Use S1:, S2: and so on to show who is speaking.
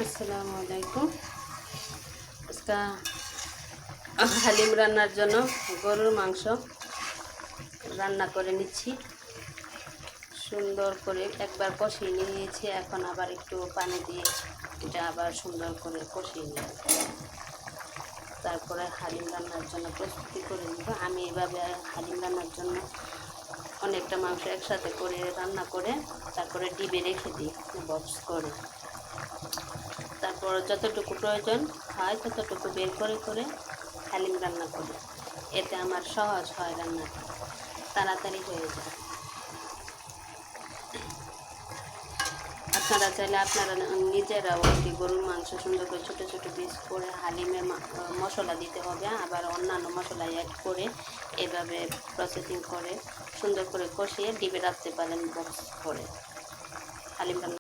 S1: আসসালামু আলাইকুম। আজকে হালিম রান্নার জন্য গরুর মাংস রান্না করে নিচ্ছি। সুন্দর করে একবার কষিয়ে নিয়েছি, এখন আবার একটু পানি দিয়ে এটা আবার সুন্দর করে কষিয়ে নিই। তারপরে হালিম রান্নার জন্য প্রস্তুতি করে নিব। আমি এভাবে হালিম রান্নার জন্য অনেকটা মাংস একসাথে করে রান্না করে তারপরে ডিবে রেখে দিই বক্স করে। তারপর যতটুকু প্রয়োজন হয় ততটুকু বের করে করে হালিম রান্না করি। এতে আমার সহজ হয়, রান্নাটা তাড়াতাড়ি হয়ে যায়। আপনারা চাইলে আপনারা নিজেরাও গরুর মাংস সুন্দর করে ছোটো ছোটো পিস করে হালিমে মশলা দিতে হবে, আবার অন্যান্য মশলা অ্যাড করে এভাবে প্রসেসিং করে সুন্দর করে কষিয়ে ডিবে রাখতে পারেন বক্স করে। হালিম রান্না